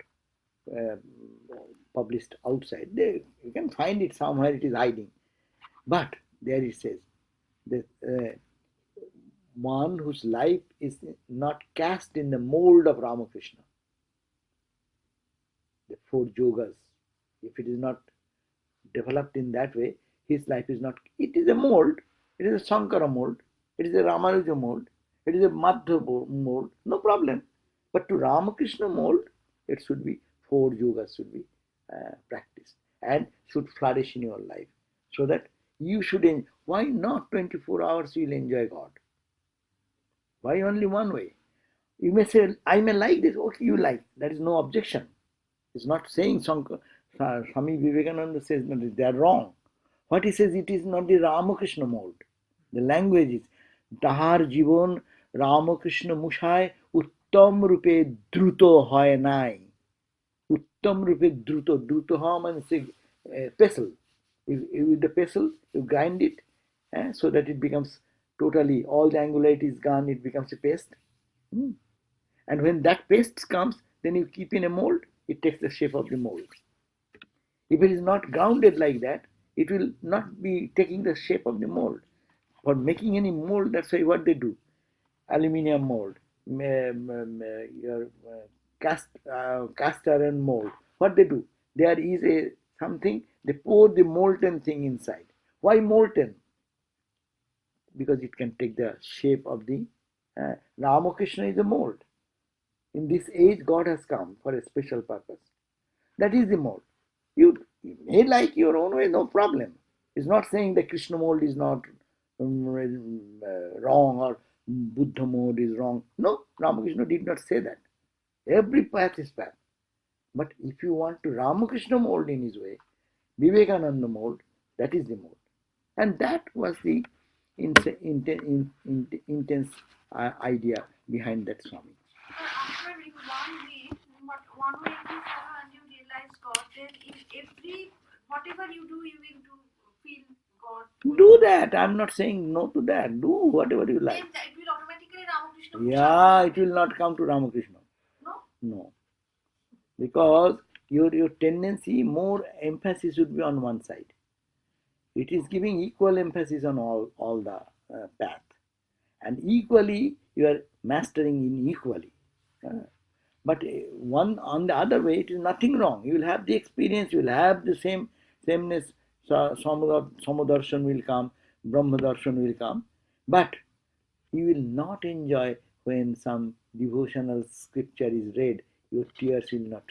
published outside. You can find it somewhere, it is hiding. But there it says that one whose life is not cast in the mold of Ramakrishna, the four yogas, if it is not developed in that way, his life is not. It is a mold. It is a Sankara mold. It is a Ramanuja mold. It is a Madhva mold. No problem. But to Ramakrishna mold, it should be four yogas should be practiced and should flourish in your life, so that you should. Why not 24 hours you will enjoy God? Why only one way? You may say, I may like this. Okay, you like. There is no objection. It's not saying Swami Vivekananda says that they are wrong. What he says, it is not the Ramakrishna mold. The language is Tahar Jibon Ramakrishna Mushai Uttam Rupe Druto Hoy Nai. Uttam Rupe Druto. Druto ha means a pestle. With the pestle, you grind it so that it becomes totally, all the angularity is gone, it becomes a paste. And when that paste comes, then you keep in a mold, it takes the shape of the mold. If it is not grounded like that, it will not be taking the shape of the mold. For making any mold, that's why what they do. Aluminium mold, your cast iron mold. What they do? There is a something, they pour the molten thing inside. Why molten? Because it can take the shape of the Ramakrishna is a mold. In this age, God has come for a special purpose. That is the mold. You may like your own way, no problem. It's not saying the Krishna mold is not wrong or Buddha mold is wrong. No, Ramakrishna did not say that. Every path is path. But if you want to Ramakrishna mold in his way, Vivekananda mold, that is the mold. And that was the intense idea behind that Swami. After one week, one week you follow and you realize God, then in every, whatever you do, you will feel God. Do that. I'm not saying no to that. Do whatever you like. Then it will automatically Ramakrishna. Yeah, it will not come to Ramakrishna. No? No. Because your tendency, more emphasis should be on one side. It is giving equal emphasis on all the path. And equally, you are mastering in equally. But one on the other way, it is nothing wrong. You will have the experience, you will have the sameness. Samudarshan will come, Brahmadarshan will come. But you will not enjoy when some devotional scripture is read. Your tears will not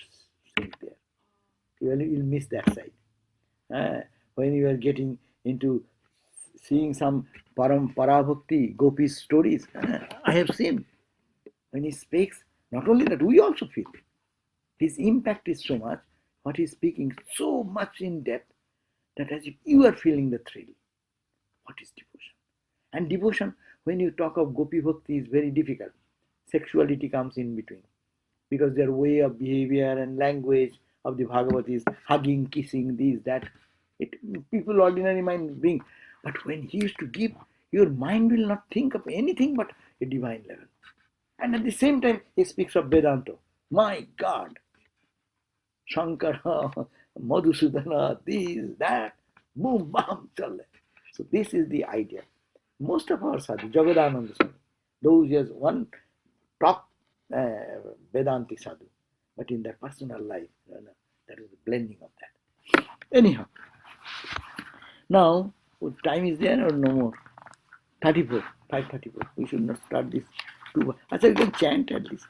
sink there. You will miss that side. When you are getting into seeing some Parabhakti, Gopis stories, I have seen. When he speaks, not only that, we also feel. His impact is so much, what he is speaking so much in depth, that as if you are feeling the thrill. What is devotion? And devotion, when you talk of Gopi Bhakti, is very difficult. Sexuality comes in between. Because their way of behavior and language of the Bhagavatis, hugging, kissing, this, that, people ordinary mind bring. But when he used to give, your mind will not think of anything but a divine level. And at the same time, he speaks of Vedanta. My God! Shankara, Madhusudana, this, that, boom, bam, chale. So this is the idea. Most of our sadhu, Jagadananda sadhu, those years, one top Vedantic sadhu, but in their personal life, that is the blending of that. Anyhow, now, time is there or no more? 34, 5:34. We should not start this too. Achha, you can chant at least.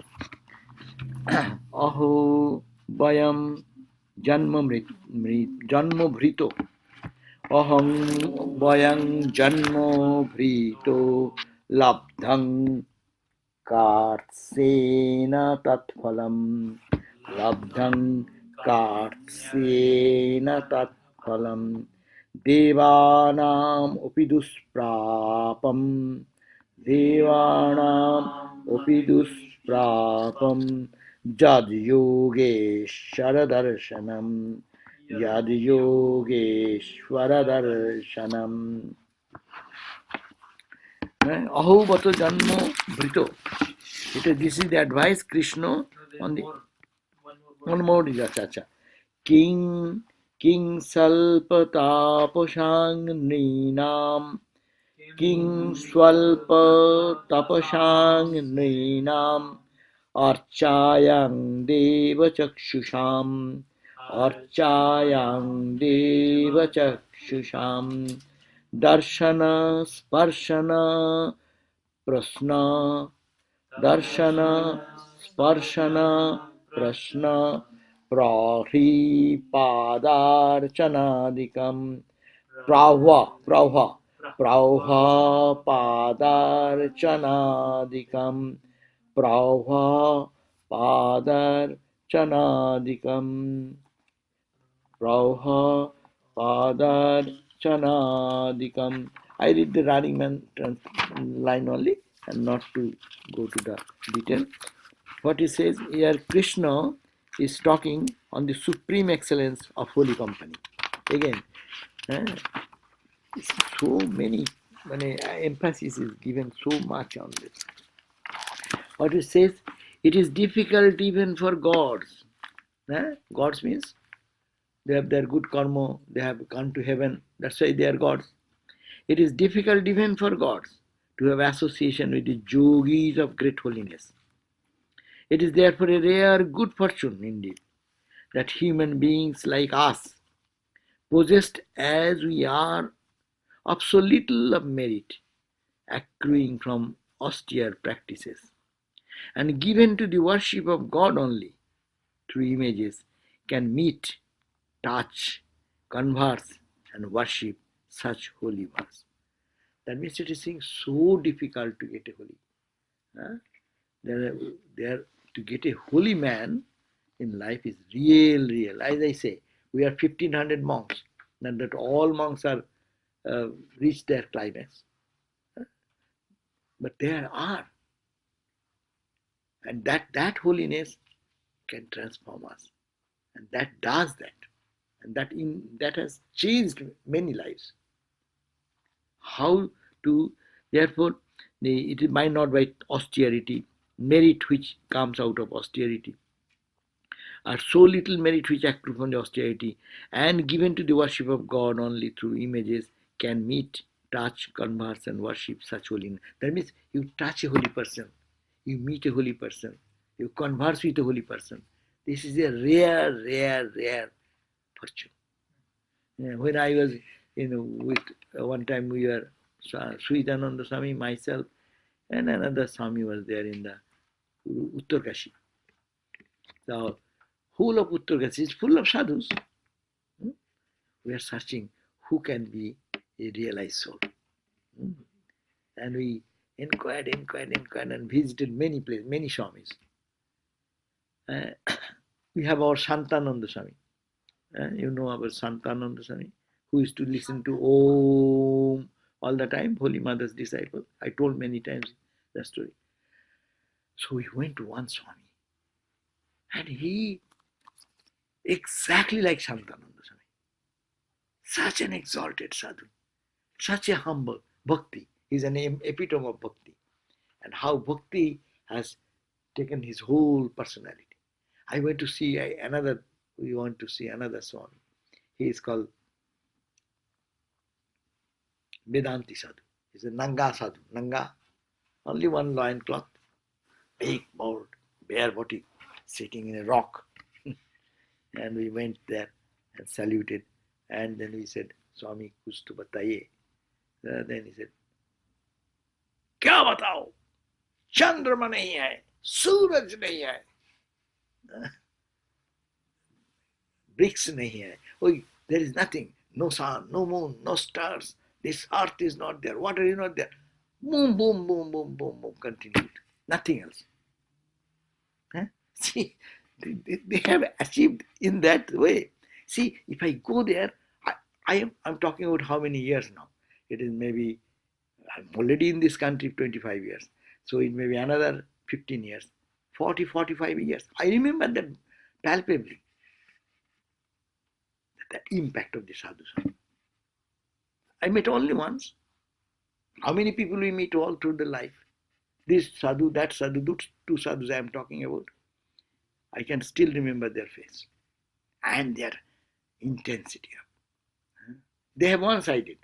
Aho Vayam Janma Bhrito. Aham Vayam Janma Bhrito Labdhang Kartsena Tatphalam. Labdhang Kartsena Tatphalam. Devanam Opidusprapam. Devanam Opidusprapam. Jad Yogeshwara Darshanam. Yad Yogeshwara Darshanam. Aho Bato Janmo Brito. This is the advice Krishna on the one more is acha. King Salpatapashang Nrinam. King Swalpatapashang Nrinam. Archayang Deva Chakshusham. Archayang Deva Chakshusham. Darshana Sparshana Prasna. Darshana Sparshana Prashna Prahipadarchanadikam. Prauha Padarchanadikam. Padarchanadikam. I read the running man line only and not to go to the detail. What he says here, Krishna is talking on the supreme excellence of holy company. Again, so many emphasis is given so much on this. What it says, it is difficult even for gods. Gods means they have their good karma, they have gone to heaven, that's why they are gods. It is difficult even for gods to have association with the yogis of great holiness. It is therefore a rare good fortune indeed that human beings like us, possessed as we are of so little of merit, accruing from austere practices, and given to the worship of God only through images, can meet, touch, converse, and worship such holy ones. That means it is so difficult to get a holy. There to get a holy man in life is real. As I say, we are 1500 monks, not that all monks are reached their climax, but there are, and that holiness can transform us, and that does that, and that has changed many lives. How to, therefore, it might not by austerity, merit which comes out of austerity, are so little merit which accrue from the austerity, and given to the worship of God only through images, can meet, touch, converse, and worship such holiness. That means you touch a holy person, you meet a holy person, you converse with a holy person. This is a rare fortune. When I was, with one time we were Sridananda Swami, myself, and another Swami was there in the Uttarkashi. The whole of Uttarkashi is full of sadhus. We are searching who can be a realized soul. And we inquired and visited many places, many Swamis. We have our Santananda Swami. You know our Santananda Swami, who used to listen to Om all the time, Holy Mother's disciple. I told many times the story. So we went to one Swami, and he, exactly like Santananda Swami, such an exalted sadhu, such a humble bhakti. He's an epitome of bhakti, and how bhakti has taken his whole personality. I went to see we want to see another Swami. He is called Vedanta sadhu. He's a Nanga sadhu. Nanga, only one loincloth, big, bold, bare body, sitting in a rock. And we went there and saluted. And then we said, Swami, kuch to bataye. Then he said, Kya batao? Chandrama nahi hai, Suraj nahi hai, bricks nahi hai. Oh, there is nothing. No sun, no moon, no stars. This earth is not there. Water is not there. Boom, boom, boom, boom, boom, boom. Continued. Nothing else. See, they have achieved in that way. See, if I go there, I'm talking about how many years now. It is maybe, I'm already in this country 25 years. So it may be another 15 years. 40, 45 years. I remember that palpably. The impact of the sadhu. I met only once. How many people we meet all through the life? This sadhu, that sadhu, those two sadhus I am talking about. I can still remember their face and their intensity. They have one-sided.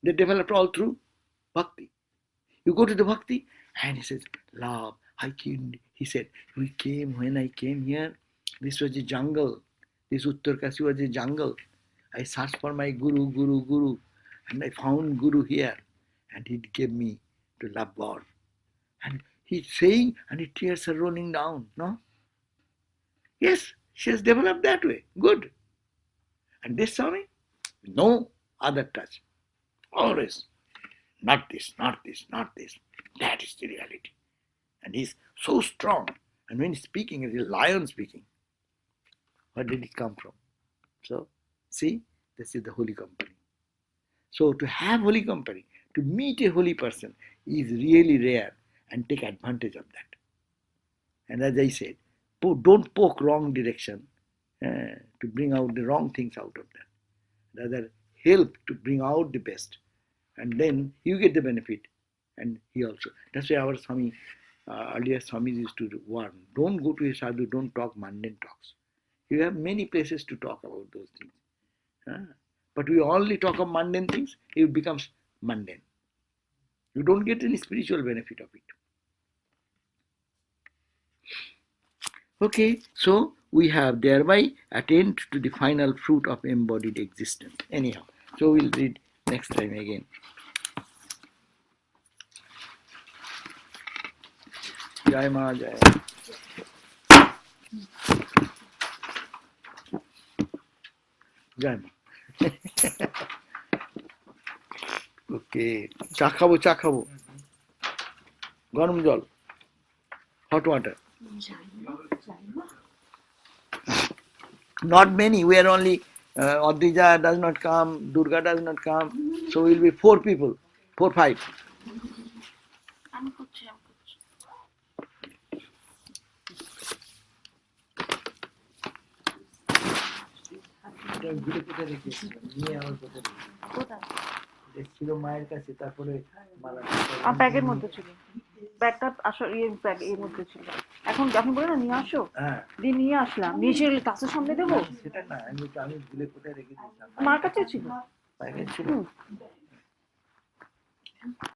They developed all through bhakti. You go to the bhakti and he says, love, he said, when I came here, this was a jungle. This Uttarkasi was a jungle. I searched for my guru, and I found guru here. And he gave me to love God. And he's saying, and his tears are rolling down, no? Yes, she has developed that way. Good. And this Swami, no other touch. Always, not this, not this, not this. That is the reality. And he's so strong. And when he's speaking, he's a lion speaking. Where did it come from? So, see, this is the holy company. So, to have holy company, to meet a holy person is really rare, and take advantage of that. And as I said, don't poke wrong direction to bring out the wrong things out of that. Rather, help to bring out the best. And then you get the benefit. And he also. That's why our Swami, earlier Swamis used to warn, don't go to a sadhu, don't talk mundane talks. You have many places to talk about those things. But we only talk of mundane things, it becomes mundane. You don't get any spiritual benefit of it. Okay, so we have thereby attained to the final fruit of embodied existence. Anyhow, so we'll read next time again. Jai Ma Jai. Jai Ma. Okay, চা খাবো গরম জল, hot water. Not many, we are only Adrija does not come, Durga does not come, so we'll be 4 people, 4, 5. মায়ের কাছে তারপরে ব্যাগের মধ্যে ছিল, ব্যাগটা আসলে এর মধ্যে ছিল। এখন আপনি বলে না নিয়ে আসো, দিয়ে নিয়ে আসলাম, নিয়ে এসে ক্লাসের সামনে দেবো, সেটা না, আমি ভুলে কোথায় রেখে দিয়েছিলাম, মার কাছে ছিল।